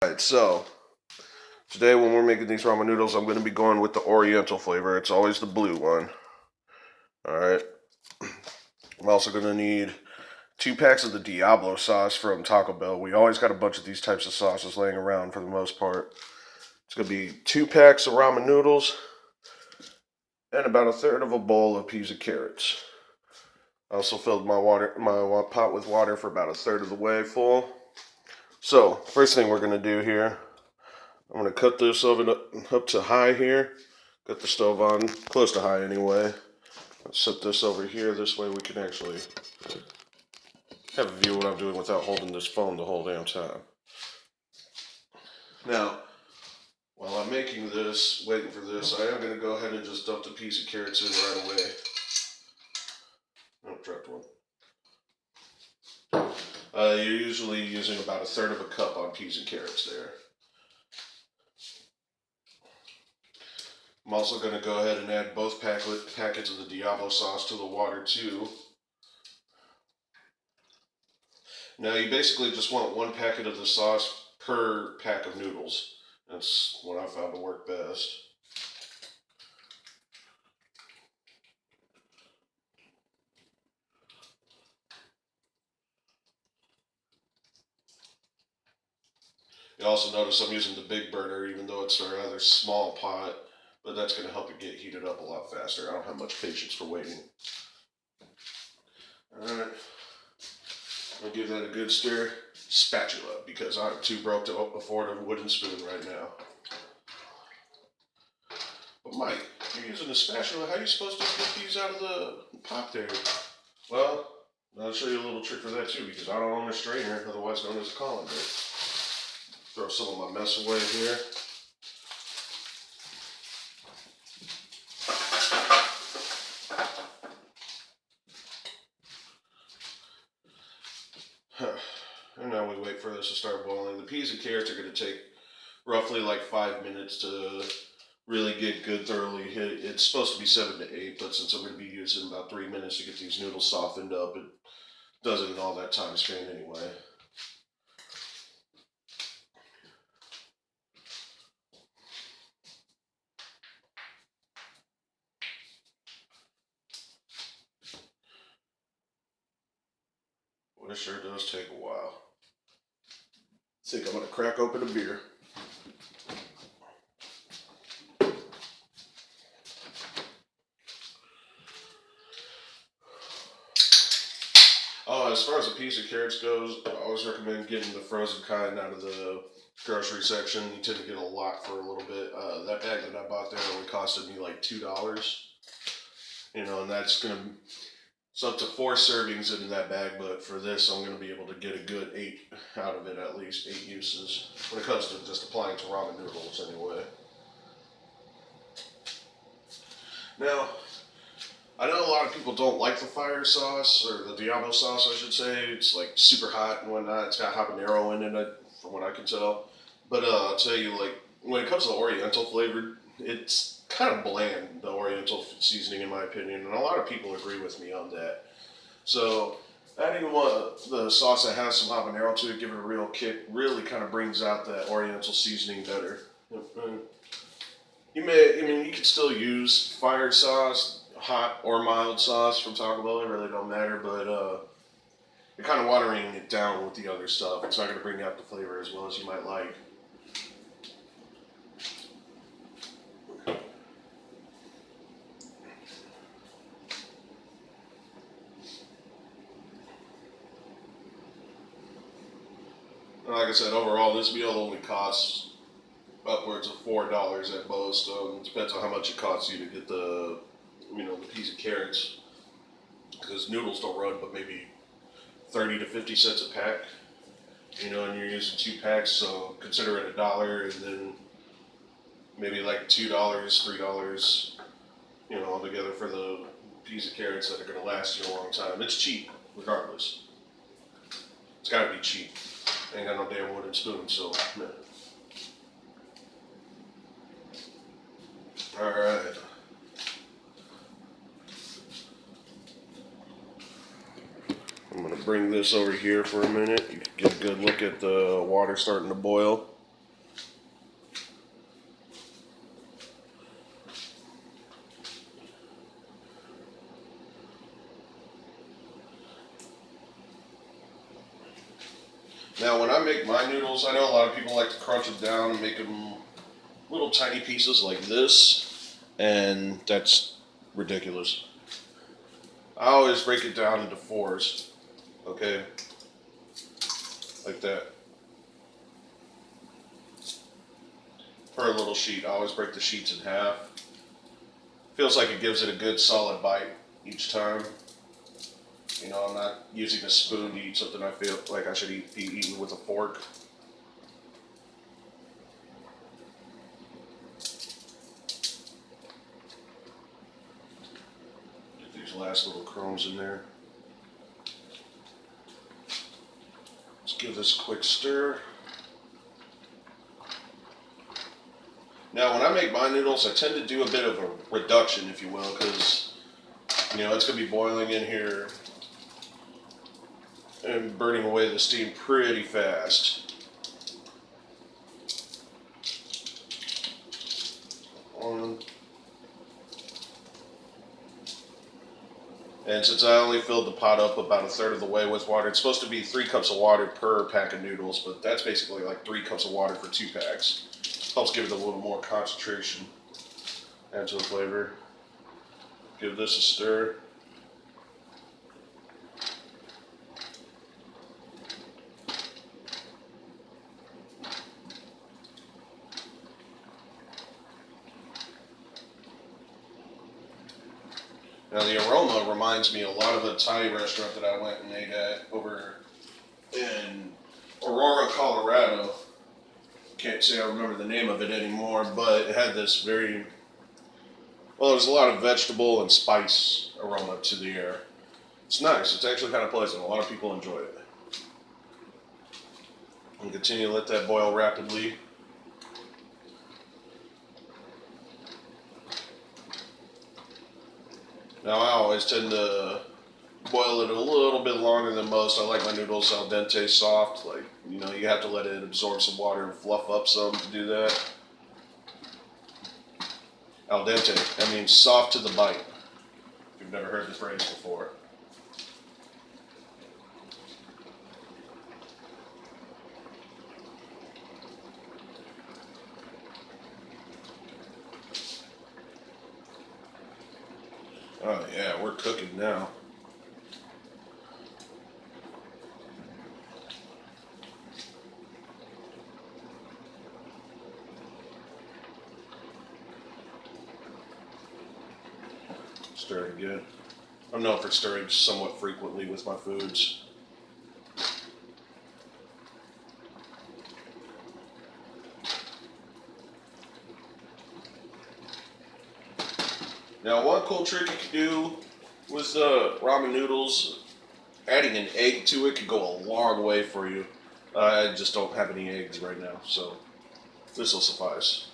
Alright, so today when we're making these ramen noodles, I'm going to be going with the Oriental flavor. It's always the blue one. Alright. I'm also going to need 2 packs of the Diablo sauce from Taco Bell. We always got a bunch of these types of sauces laying around for the most part. It's going to be 2 packs of ramen noodles and about a third of a bowl of peas and carrots. I also filled my pot with water for about a third of the way full. So, first thing we're going to do here, I'm going to cut this oven up to high here. Got the stove on close to high anyway. Let's set this over here. This way we can actually have a view of what I'm doing without holding this phone the whole damn time. Now, while I'm making this, waiting for this, I am going to go ahead and just dump the peas and carrots in right away. Oh, dropped one. You're usually using about a third of a cup on peas and carrots there. I'm also going to go ahead and add both packets of the Diablo sauce to the water too. Now you basically just want 1 packet of the sauce per pack of noodles. That's what I found to work best. You also notice I'm using the big burner even though it's a rather small pot, but that's going to help it get heated up a lot faster. I don't have much patience for waiting. Alright, I'll give that a good stir. Spatula, because I'm too broke to afford a wooden spoon right now. But Mike, you're using a spatula. How are you supposed to get these out of the pot there? Well, I'll show you a little trick for that too, because I don't own a strainer, otherwise known as a colander. Throw some of my mess away here. And now we wait for this to start boiling. The peas and carrots are going to take roughly like 5 minutes to really get good thoroughly hit. It's supposed to be 7 to 8, but since I'm going to be using about 3 minutes to get these noodles softened up, it doesn't in all that time span anyway. Well, it sure does take a while. I think I'm going to crack open a beer. As far as the peas and carrots goes, I always recommend getting the frozen kind out of the grocery section. You tend to get a lot for a little bit. That bag that I bought there only costed me like $2. And that's going to, it's up to 4 servings in that bag, but for this I'm going to be able to get a good 8 out of it, at least 8 uses, when it comes to just applying to ramen noodles anyway. Now, I know a lot of people don't like the fire sauce, or the Diablo sauce, I should say. It's like super hot and whatnot. It's got habanero in it, from what I can tell. But I'll tell you, like, when it comes to the Oriental flavor, it's kind of bland, the Oriental seasoning, in my opinion. And a lot of people agree with me on that. So, adding the sauce that has some habanero to it, give it a real kick, really kind of brings out that Oriental seasoning better. You could still use fire sauce, hot or mild sauce from Taco Bell. It really don't matter, but you're kind of watering it down with the other stuff. It's not going to bring out the flavor as well as you might like. Like I said, overall, this meal only costs upwards of $4 at most. Depends on how much it costs you to get the peas and carrots, because noodles don't run but maybe 30 to 50 cents a pack. And you're using 2 packs, so consider it $1, and then maybe like $2, $3, altogether for the peas and carrots that are going to last you a long time. It's cheap, regardless. It's got to be cheap. I ain't got no damn wooden spoon, so. All right. I'm going to bring this over here for a minute. You can get a good look at the water starting to boil. my noodles, I know a lot of people like to crunch them down and make them little tiny pieces like this, and that's ridiculous. I always break it down into fours, okay, like that. Per little sheet, I always break the sheets in half. Feels like it gives it a good solid bite each time. You know, I'm not using a spoon to eat something I feel like I should be eating with a fork. Get these last little crumbs in there. Let's give this a quick stir. Now, when I make my noodles, I tend to do a bit of a reduction, if you will, because, you know, it's going to be boiling in here and burning away the steam pretty fast. And since I only filled the pot up about a third of the way with water, it's supposed to be 3 cups of water per pack of noodles, but that's basically like 3 cups of water for 2 packs. Helps give it a little more concentration. Add to the flavor. Give this a stir. Now the aroma reminds me a lot of a Thai restaurant that I went and ate at over in Aurora, Colorado. Can't say I remember the name of it anymore, but it had this very, well, there's a lot of vegetable and spice aroma to the air. It's nice. It's actually kind of pleasant. A lot of people enjoy it. And continue to let that boil rapidly. Now I always tend to boil it a little bit longer than most. I like my noodles al dente soft. Like, you know, you have to let it absorb some water and fluff up some to do that. Al dente, that means soft to the bite. If you've never heard the phrase before. Oh yeah, we're cooking now. Stir it again. I'm known for stirring somewhat frequently with my foods. Now, one cool trick you can do with ramen noodles, adding an egg to it could go a long way for you. I just don't have any eggs right now, so this will suffice.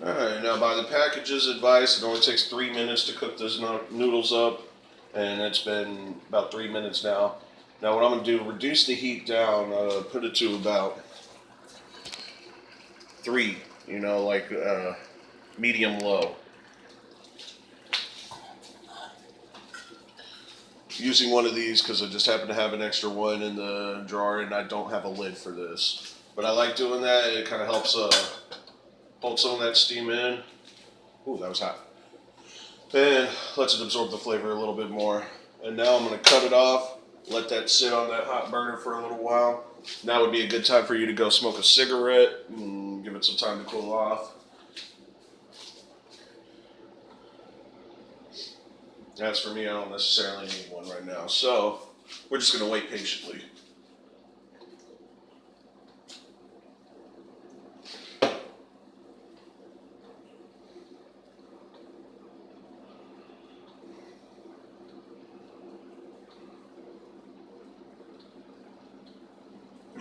Alright, now by the package's advice, it only takes 3 minutes to cook those noodles up, and it's been about 3 minutes now. Now what I'm going to do, reduce the heat down, put it to about 3, you know, like medium low. Using one of these because I just happen to have an extra one in the drawer and I don't have a lid for this. But I like doing that, it kind of helps hold some of that steam in. Ooh, that was hot. And lets it absorb the flavor a little bit more. And now I'm going to cut it off, let that sit on that hot burner for a little while. Now would be a good time for you to go smoke a cigarette and give it some time to cool off. As for me, I don't necessarily need one right now. So we're just going to wait patiently.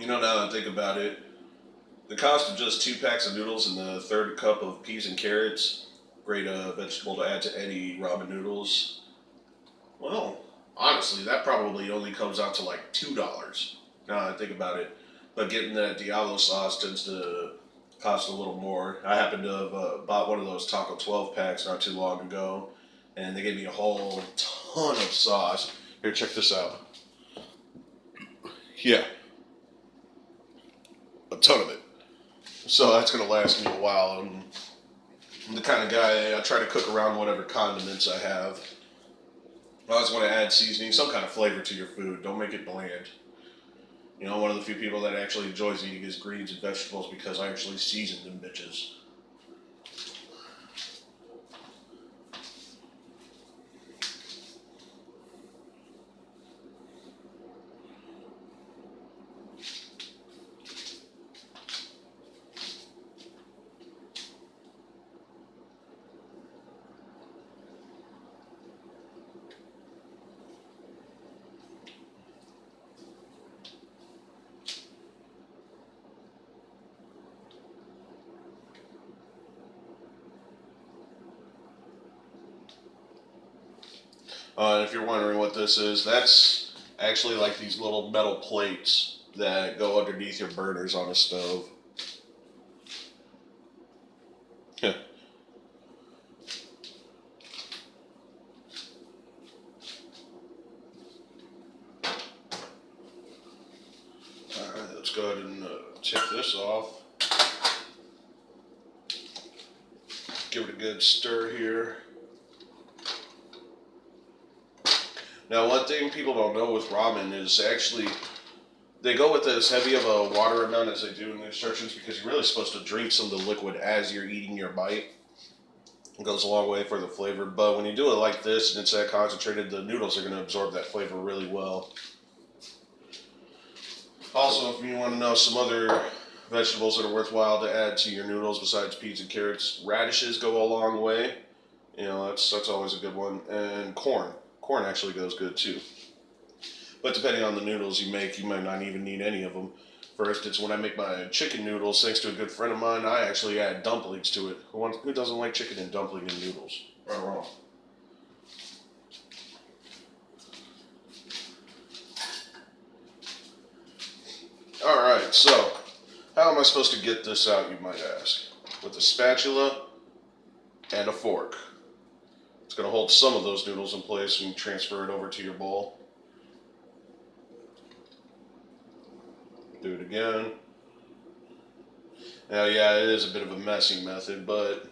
You know, now that I think about it, the cost of just 2 packs of noodles and a third cup of peas and carrots, great vegetable to add to any ramen noodles. Well, honestly, that probably only comes out to like $2. Now I think about it, but getting that Diablo sauce tends to cost a little more. I happened to have bought one of those Taco 12 packs not too long ago, and they gave me a whole ton of sauce. Here, check this out. Yeah, a ton of it. So that's gonna last me a while. I'm the kind of guy I try to cook around whatever condiments I have. I always want to add seasoning, some kind of flavor to your food. Don't make it bland. You know, one of the few people that actually enjoys eating his greens and vegetables because I actually season them bitches. If you're wondering what this is, that's actually like these little metal plates that go underneath your burners on a stove. Yeah. Alright, let's go ahead and take this off. Give it a good stir here. Now, one thing people don't know with ramen is actually they go with as heavy of a water amount as they do in the instructions because you're really supposed to drink some of the liquid as you're eating your bite. It goes a long way for the flavor, but when you do it like this and it's that concentrated, the noodles are going to absorb that flavor really well. Also, if you want to know some other vegetables that are worthwhile to add to your noodles besides peas and carrots, radishes go a long way. You know, that's always a good one. And corn. Corn actually goes good too. But depending on the noodles you make, you might not even need any of them. For instance, when I make my chicken noodles, thanks to a good friend of mine, I actually add dumplings to it. Who doesn't like chicken and dumpling and noodles? Right or wrong? Alright, so how am I supposed to get this out, you might ask? With a spatula and a fork. It's going to hold some of those noodles in place and transfer it over to your bowl. Do it again. Now, yeah, it is a bit of a messy method, but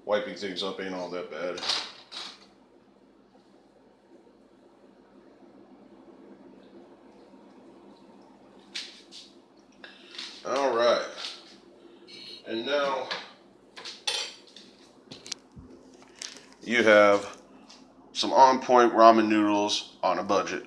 wiping things up ain't all that bad. Alright. And now you have some on point ramen noodles on a budget.